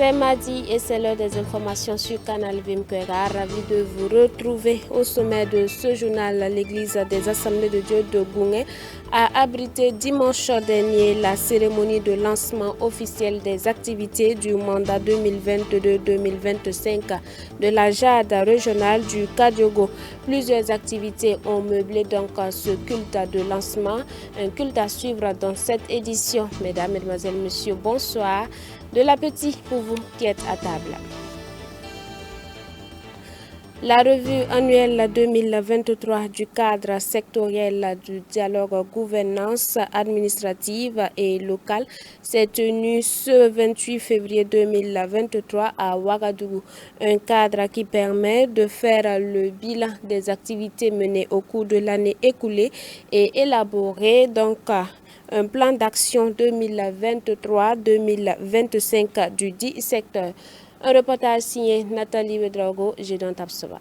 C'est mardi et c'est l'heure des informations sur Canal Vimkwera. Ravi de vous retrouver au sommet de ce journal. L'église des Assemblées de Dieu de Gouné a abrité dimanche dernier la cérémonie de lancement officiel des activités du mandat 2022-2025 de la JAD régionale du Kadiogo. Plusieurs activités ont meublé donc ce culte de lancement, un culte à suivre dans cette édition. Mesdames, Mesdemoiselles, Messieurs, bonsoir. De l'appétit pour vous qui êtes à table. La revue annuelle 2023 du cadre sectoriel du dialogue gouvernance administrative et locale s'est tenue ce 28 février 2023 à Ouagadougou. Un cadre qui permet de faire le bilan des activités menées au cours de l'année écoulée et élaborer donc un plan d'action 2023-2025 du dit secteur. Un reportage signé Nathalie Wedraogo, Gédon Tapsoba.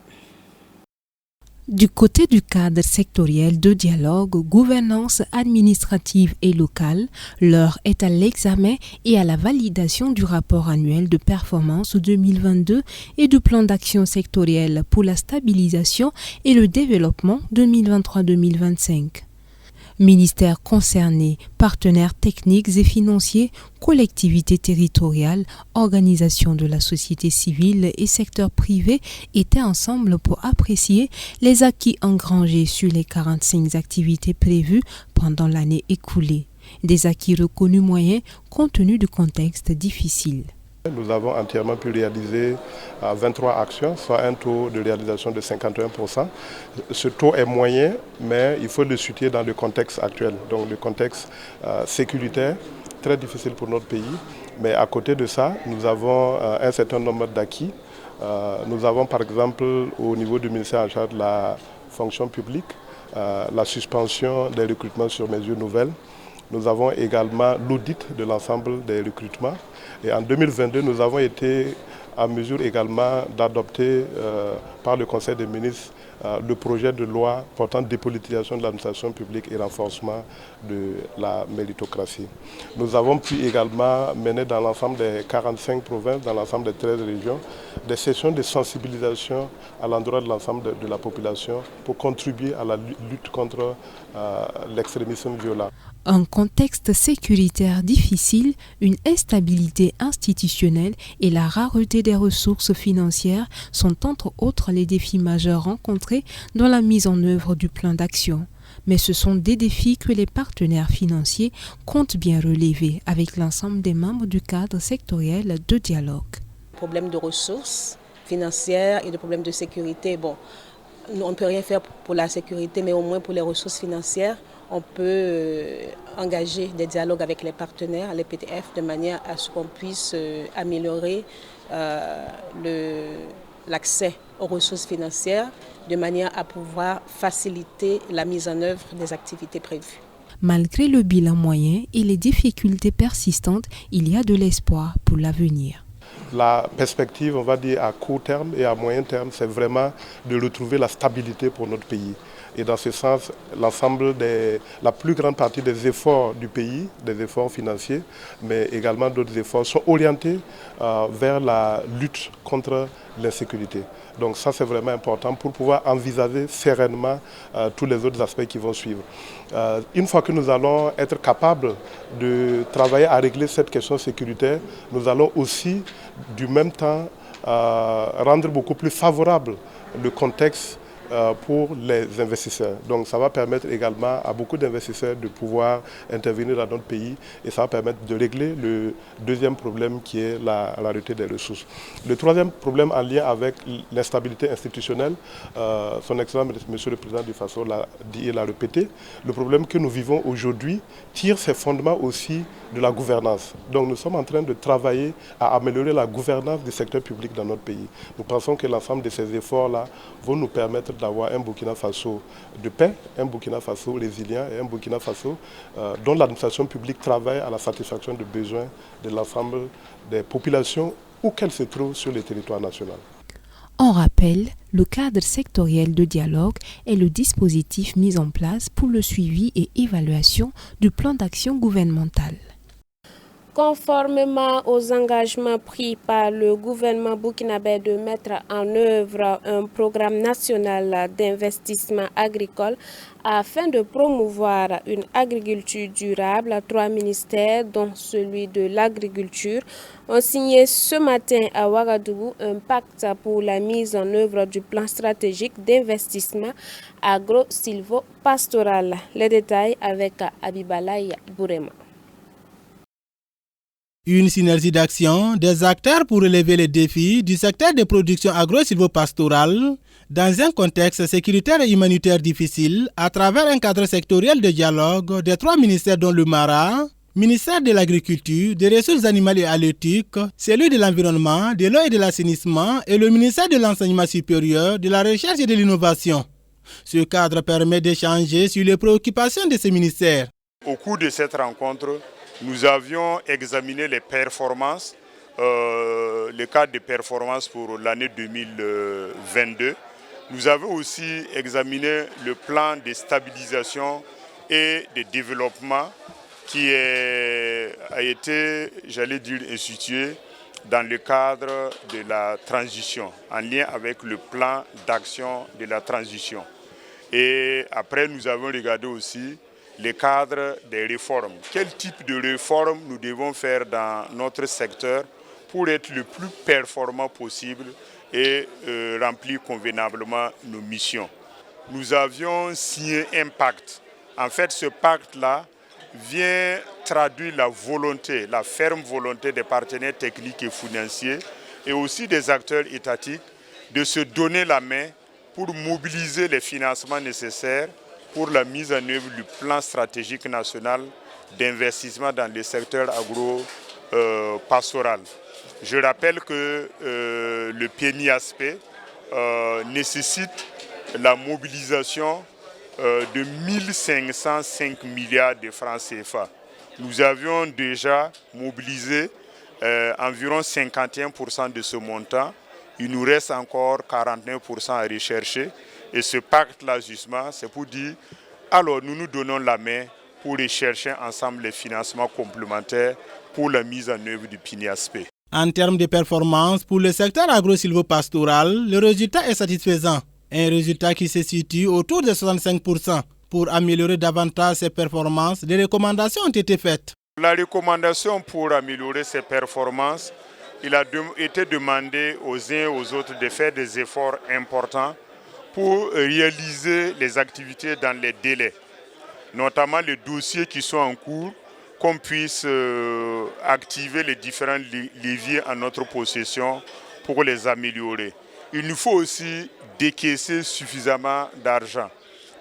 Du côté du cadre sectoriel de dialogue, gouvernance administrative et locale, l'heure est à l'examen et à la validation du rapport annuel de performance 2022 et du plan d'action sectoriel pour la stabilisation et le développement 2023-2025. Ministères concernés, partenaires techniques et financiers, collectivités territoriales, organisations de la société civile et secteur privé étaient ensemble pour apprécier les acquis engrangés sur les 45 activités prévues pendant l'année écoulée. Des acquis reconnus moyens compte tenu du contexte difficile. Nous avons entièrement pu réaliser 23 actions, soit un taux de réalisation de 51%. Ce taux est moyen, mais il faut le situer dans le contexte actuel, donc le contexte sécuritaire, très difficile pour notre pays. Mais à côté de ça, nous avons un certain nombre d'acquis. Nous avons par exemple au niveau du ministère en charge de la fonction publique, la suspension des recrutements sur mesures nouvelles. Nous avons également l'audit de l'ensemble des recrutements. Et en 2022, nous avons été en mesure également d'adopter par le Conseil des ministres le projet de loi portant dépolitisation de l'administration publique et renforcement de la méritocratie. Nous avons pu également mener dans l'ensemble des 45 provinces, dans l'ensemble des 13 régions, des sessions de sensibilisation à l'endroit de l'ensemble de la population pour contribuer à la lutte contre l'extrémisme violent. Un contexte sécuritaire difficile, une instabilité institutionnelle et la rareté des ressources financières sont entre autres les défis majeurs rencontrés dans la mise en œuvre du plan d'action. Mais ce sont des défis que les partenaires financiers comptent bien relever avec l'ensemble des membres du cadre sectoriel de dialogue. Problèmes de ressources financières et de problèmes de sécurité. Bon, on ne peut rien faire pour la sécurité, mais au moins pour les ressources financières, on peut engager des dialogues avec les partenaires, les PTF, de manière à ce qu'on puisse améliorer l'accès aux ressources financières, de manière à pouvoir faciliter la mise en œuvre des activités prévues. Malgré le bilan moyen et les difficultés persistantes, il y a de l'espoir pour l'avenir. La perspective, on va dire à court terme et à moyen terme, c'est vraiment de retrouver la stabilité pour notre pays. Et dans ce sens, la plus grande partie des efforts du pays, des efforts financiers, mais également d'autres efforts, sont orientés vers la lutte contre l'insécurité. Donc ça, c'est vraiment important pour pouvoir envisager sereinement tous les autres aspects qui vont suivre. Une fois que nous allons être capables de travailler à régler cette question sécuritaire, nous allons aussi, du même temps, rendre beaucoup plus favorable le contexte pour les investisseurs. Donc ça va permettre également à beaucoup d'investisseurs de pouvoir intervenir dans notre pays et ça va permettre de régler le deuxième problème qui est la rareté des ressources. Le troisième problème en lien avec l'instabilité institutionnelle, son Excellence Monsieur le Président du Faso l'a dit et l'a répété, le problème que nous vivons aujourd'hui tire ses fondements aussi de la gouvernance. Donc nous sommes en train de travailler à améliorer la gouvernance du secteur public dans notre pays. Nous pensons que l'ensemble de ces efforts-là vont nous permettre d'avoir un Burkina Faso de paix, un Burkina Faso résilient et un Burkina Faso dont l'administration publique travaille à la satisfaction des besoins de l'ensemble des populations où qu'elles se trouvent sur le territoire national. On rappelle, le cadre sectoriel de dialogue est le dispositif mis en place pour le suivi et évaluation du plan d'action gouvernemental. Conformément aux engagements pris par le gouvernement burkinabé de mettre en œuvre un programme national d'investissement agricole afin de promouvoir une agriculture durable, 3 ministères, dont celui de l'agriculture, ont signé ce matin à Ouagadougou un pacte pour la mise en œuvre du plan stratégique d'investissement agro-silvo-pastoral. Les détails avec Abibalaï Bourema. Une synergie d'action des acteurs pour relever les défis du secteur de production agro-silvopastorale dans un contexte sécuritaire et humanitaire difficile à travers un cadre sectoriel de dialogue des 3 ministères dont le MARA, ministère de l'Agriculture, des Ressources animales et halieutiques, celui de l'Environnement, de l'eau et de l'assainissement et le ministère de l'Enseignement supérieur, de la Recherche et de l'Innovation. Ce cadre permet d'échanger sur les préoccupations de ces ministères. Au cours de cette rencontre, nous avions examiné les performances, le cadre de performance pour l'année 2022. Nous avons aussi examiné le plan de stabilisation et de développement qui a été, institué dans le cadre de la transition, en lien avec le plan d'action de la transition. Et après, nous avons regardé aussi les cadres des réformes. Quel type de réformes nous devons faire dans notre secteur pour être le plus performant possible et remplir convenablement nos missions. Nous avions signé un pacte. En fait, ce pacte-là vient traduire la volonté, la ferme volonté des partenaires techniques et financiers et aussi des acteurs étatiques de se donner la main pour mobiliser les financements nécessaires pour la mise en œuvre du plan stratégique national d'investissement dans le secteur agro-pastoral. Je rappelle que le PNIASP nécessite la mobilisation de 1505 milliards de francs CFA. Nous avions déjà mobilisé environ 51% de ce montant. Il nous reste encore 49% à rechercher. Et ce pacte-là, justement, c'est pour dire, alors nous nous donnons la main pour rechercher ensemble les financements complémentaires pour la mise en œuvre du PNIASP. En termes de performance, pour le secteur agro-silvopastoral, le résultat est satisfaisant. Un résultat qui se situe autour de 65%. Pour améliorer davantage ses performances, des recommandations ont été faites. La recommandation pour améliorer ses performances, il a été demandé aux uns et aux autres de faire des efforts importants pour réaliser les activités dans les délais, notamment les dossiers qui sont en cours, qu'on puisse activer les différents leviers en notre possession pour les améliorer. Il nous faut aussi décaisser suffisamment d'argent,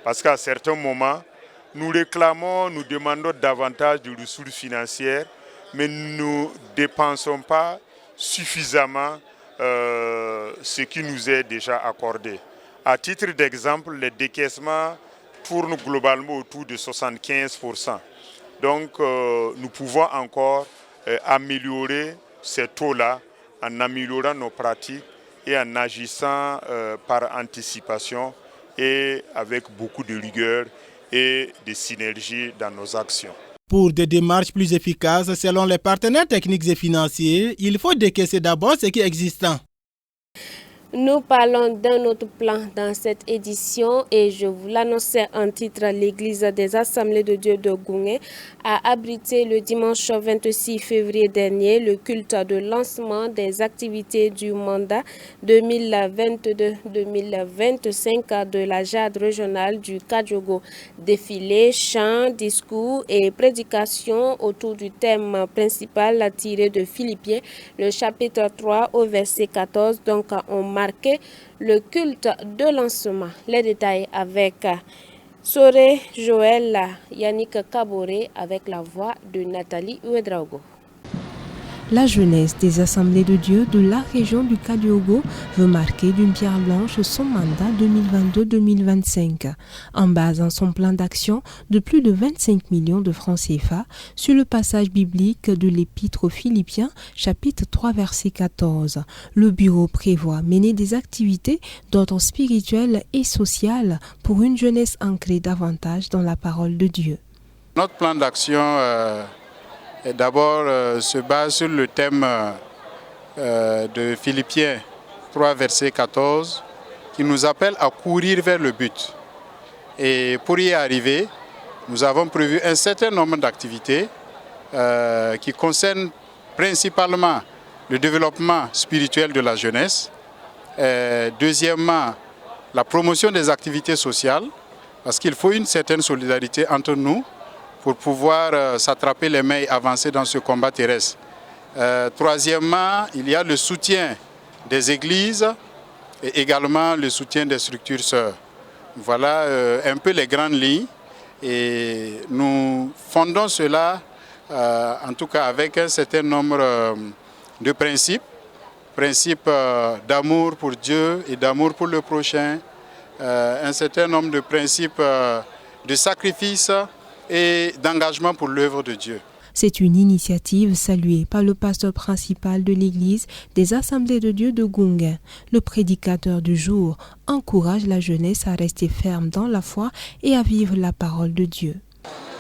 parce qu'à certains moments, nous réclamons, nous demandons davantage de ressources financières, mais nous ne dépensons pas suffisamment ce qui nous est déjà accordé. À titre d'exemple, les décaissements tournent globalement autour de 75%. Donc, nous pouvons encore améliorer ces taux-là en améliorant nos pratiques et en agissant par anticipation et avec beaucoup de rigueur et de synergie dans nos actions. Pour des démarches plus efficaces, selon les partenaires techniques et financiers, il faut décaisser d'abord ce qui est existant. Nous parlons d'un autre plan dans cette édition et je vous l'annonçais en titre, l'église des Assemblées de Dieu de Goungé a abrité le dimanche 26 février dernier le culte de lancement des activités du mandat 2022-2025 de la JAD régionale du Kadiogo. Défilé, chants, discours et prédications autour du thème principal tiré de Philippiens, le chapitre 3 au verset 14, donc on marqué le culte de lancement. Les détails avec Soré Joël Yannick Kaboré avec la voix de Nathalie Ouedraogo. La jeunesse des Assemblées de Dieu de la région du Kadiogo veut marquer d'une pierre blanche son mandat 2022-2025 en basant son plan d'action de plus de 25 millions de francs CFA sur le passage biblique de l'Épître aux Philippiens, chapitre 3, verset 14. Le bureau prévoit mener des activités d'ordre spirituel et social pour une jeunesse ancrée davantage dans la parole de Dieu. Notre plan d'action d'abord se base sur le thème de Philippiens 3, verset 14, qui nous appelle à courir vers le but. Et pour y arriver, nous avons prévu un certain nombre d'activités qui concernent principalement le développement spirituel de la jeunesse. Deuxièmement, la promotion des activités sociales, parce qu'il faut une certaine solidarité entre nous pour pouvoir s'attraper les mains et avancer dans ce combat terrestre. Troisièmement, il y a le soutien des églises et également le soutien des structures sœurs. Voilà un peu les grandes lignes et nous fondons cela en tout cas avec un certain nombre de principes d'amour pour Dieu et d'amour pour le prochain, un certain nombre de principes de sacrifice et d'engagement pour l'œuvre de Dieu. C'est une initiative saluée par le pasteur principal de l'église des Assemblées de Dieu de Gunga. Le prédicateur du jour encourage la jeunesse à rester ferme dans la foi et à vivre la parole de Dieu.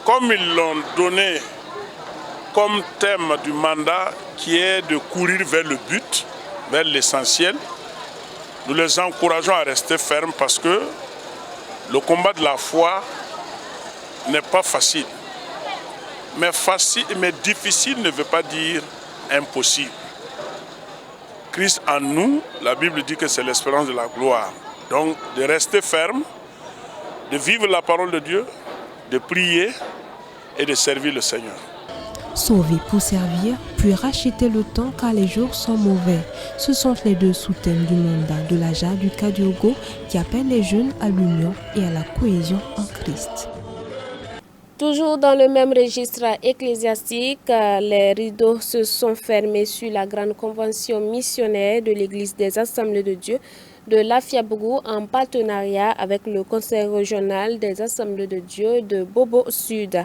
Comme ils l'ont donné comme thème du mandat qui est de courir vers le but, vers l'essentiel, nous les encourageons à rester fermes parce que le combat de la foi n'est pas facile. Mais difficile ne veut pas dire impossible. Christ en nous, la Bible dit que c'est l'espérance de la gloire. Donc de rester ferme, de vivre la parole de Dieu, de prier et de servir le Seigneur. Sauver pour servir, puis racheter le temps car les jours sont mauvais. Ce sont les deux sous-thèmes du mandat de la JA du Kadiogo qui appellent les jeunes à l'union et à la cohésion en Christ. Toujours dans le même registre ecclésiastique, les rideaux se sont fermés sur la grande convention missionnaire de l'Église des Assemblées de Dieu de Lafiabougou en partenariat avec le Conseil régional des Assemblées de Dieu de Bobo Sud.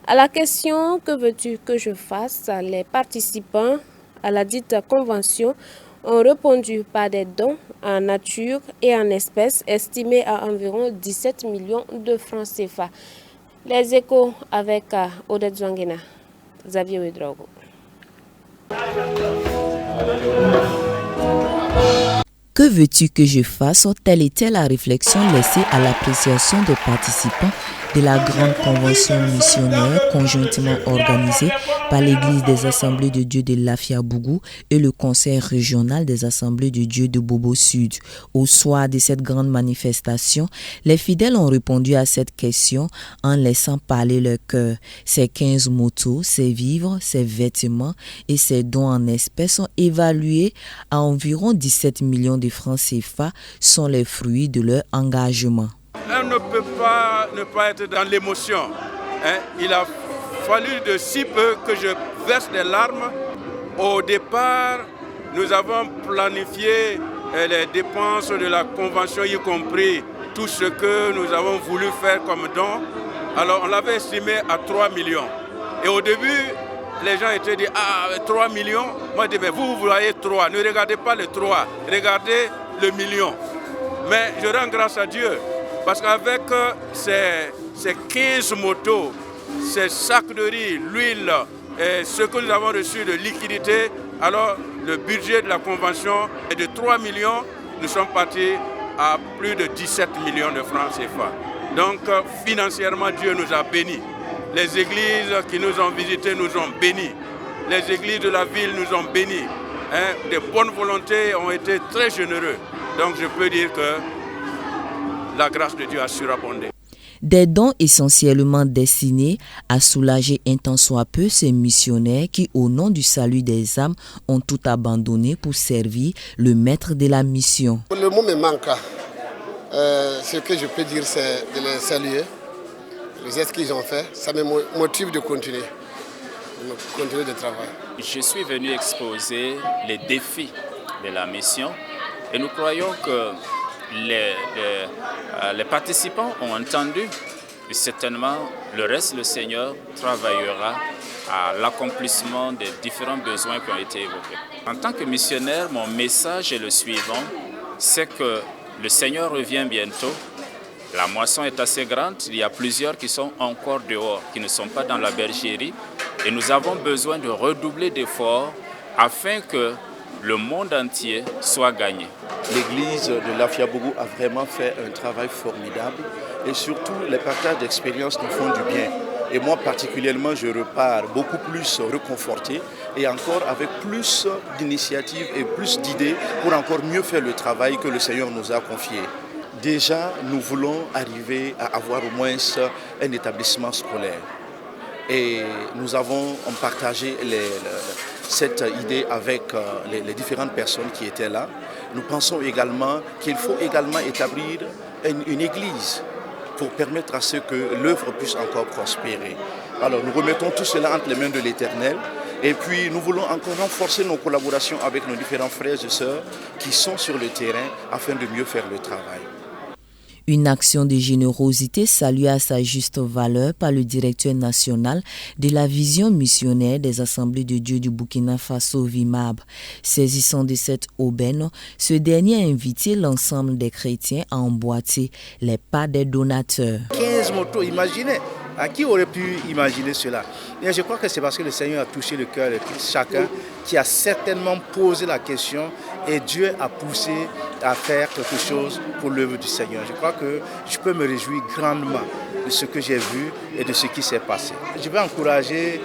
À la question « Que veux-tu que je fasse ?», les participants à la dite convention ont répondu par des dons en nature et en espèces estimés à environ 17 millions de francs CFA. Les échos avec Odette Zouangena, Xavier Ouedraogo. Que veux-tu que je fasse? Telle était la réflexion laissée à l'appréciation des participants de la grande convention missionnaire conjointement organisée par l'Église des Assemblées de Dieu de Lafiabougou et le Conseil régional des Assemblées de Dieu de Bobo Sud. Au soir de cette grande manifestation, les fidèles ont répondu à cette question en laissant parler leur cœur. Ces 15 motos, ces vivres, ces vêtements et ces dons en espèces sont évalués à environ 17 millions de francs CFA, sont les fruits de leur engagement. On ne peut pas ne pas être dans l'émotion. Il a fallu de si peu que je verse des larmes. Au départ, nous avons planifié les dépenses de la convention, y compris tout ce que nous avons voulu faire comme don. Alors on l'avait estimé à 3 millions. Et au début, les gens étaient dit, 3 millions. Moi je dis, mais vous voyez 3, ne regardez pas le 3, regardez le million. Mais je rends grâce à Dieu. Parce qu'avec ces 15 motos, ces sacs de riz, l'huile, et ce que nous avons reçu de liquidité, alors le budget de la convention est de 3 millions. Nous sommes partis à plus de 17 millions de francs CFA. Donc financièrement, Dieu nous a bénis. Les églises qui nous ont visités nous ont bénis. Les églises de la ville nous ont bénis. Des bonnes volontés ont été très généreux. Donc je peux dire que la grâce de Dieu a surabondé. Des dons essentiellement destinés à soulager un tant soit peu ces missionnaires qui, au nom du salut des âmes, ont tout abandonné pour servir le maître de la mission. Le mot me manque. Ce que je peux dire, c'est de les saluer. Les gestes qu'ils ont fait, ça me motive de continuer de travailler. Je suis venu exposer les défis de la mission et nous croyons que les participants ont entendu et certainement le reste, le Seigneur travaillera à l'accomplissement des différents besoins qui ont été évoqués. En tant que missionnaire, mon message est le suivant, c'est que le Seigneur revient bientôt. La moisson est assez grande, il y a plusieurs qui sont encore dehors, qui ne sont pas dans la bergerie. Et nous avons besoin de redoubler d'efforts afin que le monde entier soit gagné. L'église de Lafiabougou a vraiment fait un travail formidable et surtout les partages d'expériences nous font du bien. Et moi particulièrement, je repars beaucoup plus reconforté et encore avec plus d'initiatives et plus d'idées pour encore mieux faire le travail que le Seigneur nous a confié. Déjà, nous voulons arriver à avoir au moins un établissement scolaire. Et nous avons partagé cette idée avec les différentes personnes qui étaient là. Nous pensons également qu'il faut également établir une église pour permettre à ce que l'œuvre puisse encore prospérer. Alors nous remettons tout cela entre les mains de l'Éternel et puis nous voulons encore renforcer nos collaborations avec nos différents frères et sœurs qui sont sur le terrain afin de mieux faire le travail. Une action de générosité saluée à sa juste valeur par le directeur national de la vision missionnaire des Assemblées de Dieu du Burkina Faso, VIMAB. Saisissant de cette aubaine, ce dernier a invité l'ensemble des chrétiens à emboîter les pas des donateurs. 15 motos, imaginez. À qui aurait pu imaginer cela? Et je crois que c'est parce que le Seigneur a touché le cœur de chacun qui a certainement posé la question et Dieu a poussé à faire quelque chose pour l'œuvre du Seigneur. Je crois que je peux me réjouir grandement de ce que j'ai vu et de ce qui s'est passé. Je vais encourager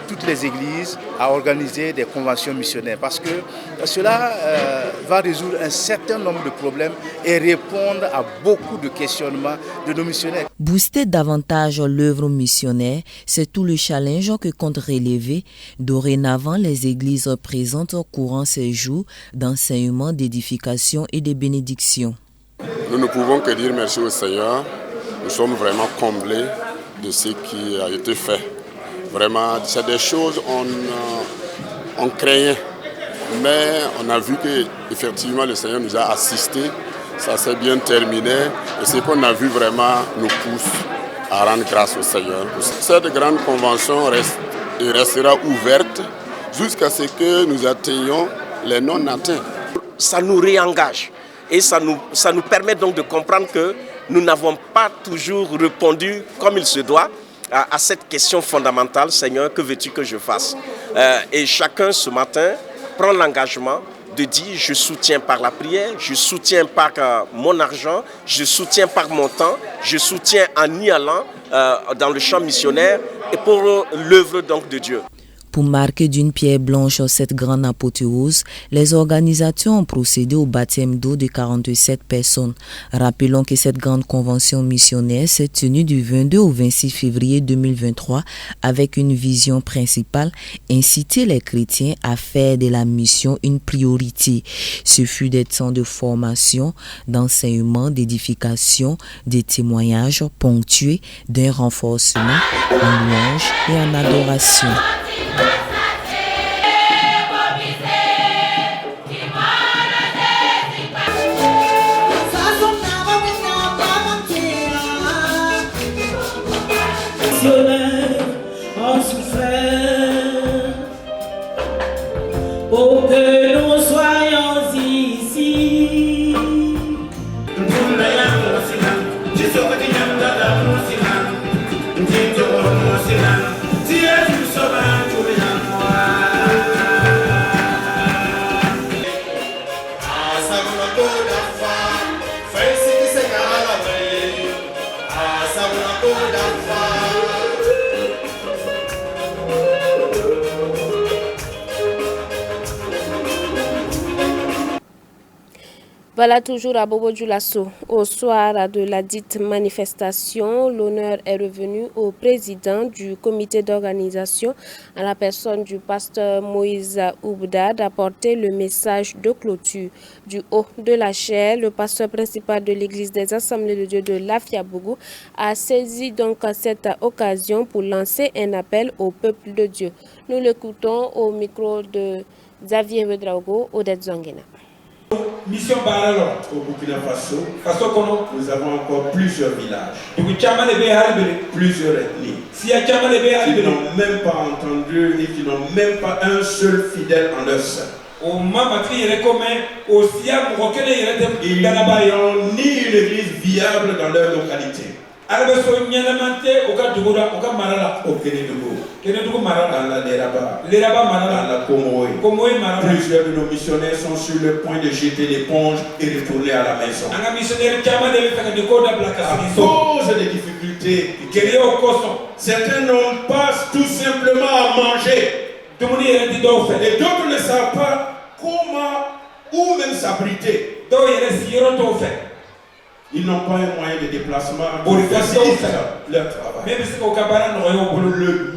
toutes les églises à organiser des conventions missionnaires parce que cela va résoudre un certain nombre de problèmes et répondre à beaucoup de questionnements de nos missionnaires. Booster davantage l'œuvre missionnaire, c'est tout le challenge que compte relever dorénavant les églises présentes courant ces jours d'enseignement, d'édification et de bénédiction. Nous ne pouvons que dire merci au Seigneur. Nous sommes vraiment comblés de ce qui a été fait. Vraiment, c'est des choses on craignait, mais on a vu que effectivement le Seigneur nous a assistés. Ça s'est bien terminé et ce qu'on a vu vraiment nous pousse à rendre grâce au Seigneur. Cette grande convention restera ouverte jusqu'à ce que nous atteignions les non-atteints. Ça nous réengage et ça nous permet donc de comprendre que nous n'avons pas toujours répondu comme il se doit à cette question fondamentale, Seigneur, que veux-tu que je fasse? Et chacun ce matin prend l'engagement de dire je soutiens par la prière, je soutiens par mon argent, je soutiens par mon temps, je soutiens en y allant dans le champ missionnaire et pour l'œuvre donc de Dieu. Pour marquer d'une pierre blanche cette grande apothéose, les organisateurs ont procédé au baptême d'eau de 47 personnes. Rappelons que cette grande convention missionnaire s'est tenue du 22 au 26 février 2023 avec une vision principale, inciter les chrétiens à faire de la mission une priorité. Ce fut des temps de formation, d'enseignement, d'édification, de témoignages ponctués d'un renforcement en louange et en adoration. En souffrance, pour que nous soyons ici. Voilà toujours à Bobo Dioulasso. Au soir de la dite manifestation, l'honneur est revenu au président du comité d'organisation, à la personne du pasteur Moïse Oubda, d'apporter le message de clôture. Du haut de la chaire, le pasteur principal de l'église des Assemblées de Dieu de Lafiabougou a saisi donc cette occasion pour lancer un appel au peuple de Dieu. Nous l'écoutons au micro de Xavier Wedraogo, Odette Zangena. Mission Baralon au Burkina Faso, nous avons encore plusieurs villages, plusieurs ethnies, qui n'ont même pas entendu et qui n'ont même pas un seul fidèle en leur sein. Ils n'ont ni une église viable dans leur localité. Arabeso Nyanamante, Oka Dugura, Oka Marala, au Kenedugo. Kenedugo Marala, la Leraba. Leraba Marala, la Komoé. Komoé Marala. Plusieurs de nos missionnaires sont sur le point de jeter l'éponge et retourner à la maison. Un missionnaire qui a à cause des difficultés, certains n'ont pas tout simplement à manger. Et d'autres ne savent pas comment ou même s'abriter. Ils n'ont pas un moyen de déplacement pour faciliter leur travail. Le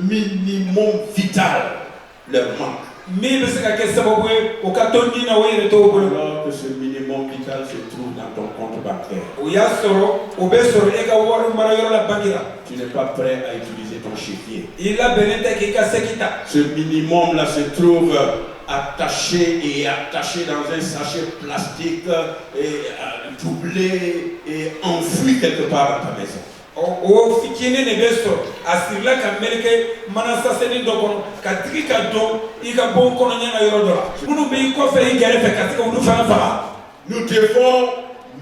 minimum vital leur manque. Alors que ce minimum vital se trouve dans ton compte bancaire. Tu n'es pas prêt à utiliser ton chéquier. Ce minimum-là se trouve attaché dans un sachet plastique et doublé et enfoui quelque part dans ta maison. O fikine ne beso asirla ka meleke manasa seni dokono ka tigi ka don I ka bon kono nyanga yoro dora munu be ko fe I gere fe ka tika unu fa fa. Nous devons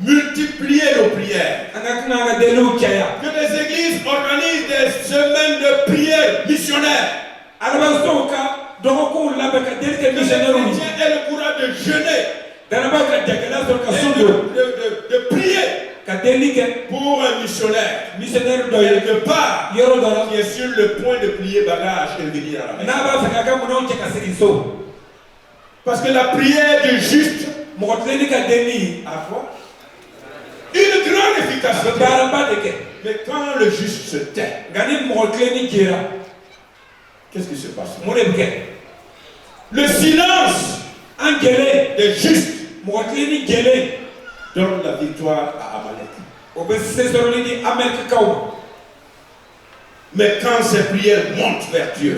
multiplier nos prières. Que les églises organisent des semaines de prières missionnaires. Que les chrétiens aient le courage de jeûner, de prier pour un missionnaire quelque part qui est sur le point de plier bagage et venir à la maison. Parce que la prière du juste a quoi? Une grande efficacité. Mais quand le juste se tait, qu'est-ce qui se passe? Le silence des justes donne la victoire à Amalek. Mais quand ces prières montent vers Dieu,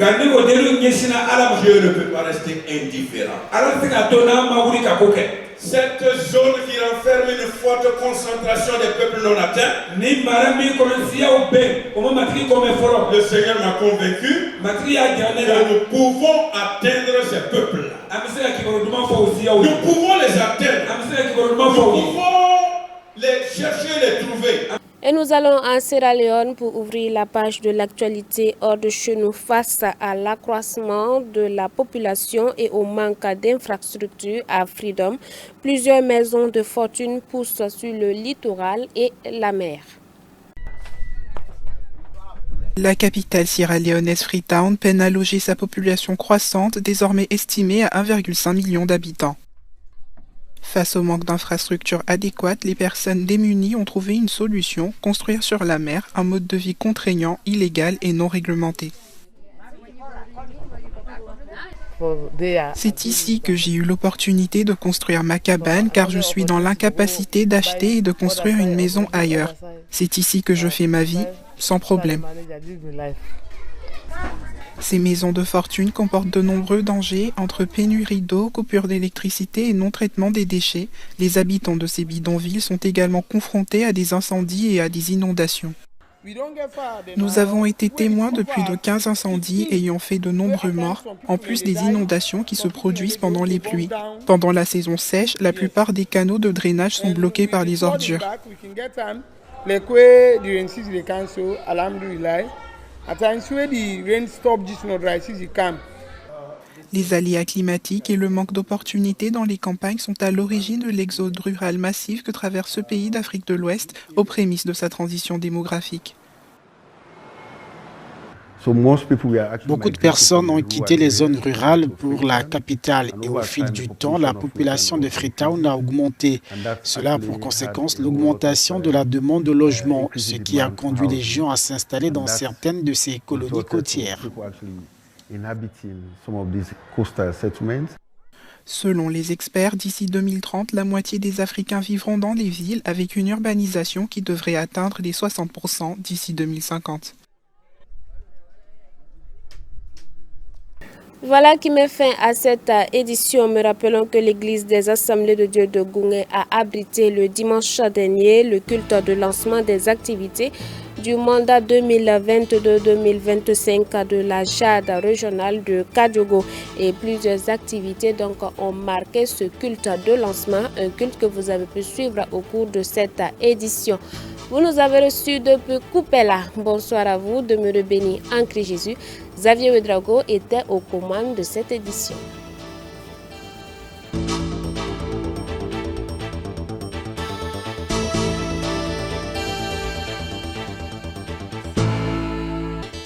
Dieu ne peut pas rester indifférent. Cette zone qui renferme une forte concentration des peuples non atteints, le Seigneur m'a convaincu que nous pouvons atteindre ces peuples-là. Nous pouvons les atteindre. Nous pouvons les chercher, les trouver. Et nous allons en Sierra Leone pour ouvrir la page de l'actualité hors de chez nous face à l'accroissement de la population et au manque d'infrastructures à Freedom. Plusieurs maisons de fortune poussent sur le littoral et la mer. La capitale sierra-léonaise Freetown peine à loger sa population croissante, désormais estimée à 1,5 million d'habitants. Face au manque d'infrastructures adéquates, les personnes démunies ont trouvé une solution, construire sur la mer, un mode de vie contraignant, illégal et non réglementé. C'est ici que j'ai eu l'opportunité de construire ma cabane car je suis dans l'incapacité d'acheter et de construire une maison ailleurs. C'est ici que je fais ma vie, sans problème. Ces maisons de fortune comportent de nombreux dangers entre pénurie d'eau, coupure d'électricité et non-traitement des déchets. Les habitants de ces bidonvilles sont également confrontés à des incendies et à des inondations. Nous avons été témoins de plus de 15 incendies ayant fait de nombreux morts, en plus des inondations qui se produisent pendant les pluies. Pendant la saison sèche, la plupart des canaux de drainage sont bloqués par les ordures. Les aléas climatiques et le manque d'opportunités dans les campagnes sont à l'origine de l'exode rural massif que traverse ce pays d'Afrique de l'Ouest aux prémices de sa transition démographique. Beaucoup de personnes ont quitté les zones rurales pour la capitale et au fil du temps, la population de Freetown a augmenté. Cela a pour conséquence l'augmentation de la demande de logement, ce qui a conduit les gens à s'installer dans certaines de ces colonies côtières. Selon les experts, d'ici 2030, la moitié des Africains vivront dans les villes avec une urbanisation qui devrait atteindre les 60% d'ici 2050. Voilà qui met fin à cette édition. Me rappelons que l'église des Assemblées de Dieu de Goungé a abrité le dimanche dernier le culte de lancement des activités du mandat 2022-2025 de la JAD régionale de Kadiogo. Et plusieurs activités donc ont marqué ce culte de lancement, un culte que vous avez pu suivre au cours de cette édition. Vous nous avez reçus depuis Coupella. Bonsoir à vous, demeurez bénis en Christ Jésus. Xavier Ouedraogo était aux commandes de cette édition.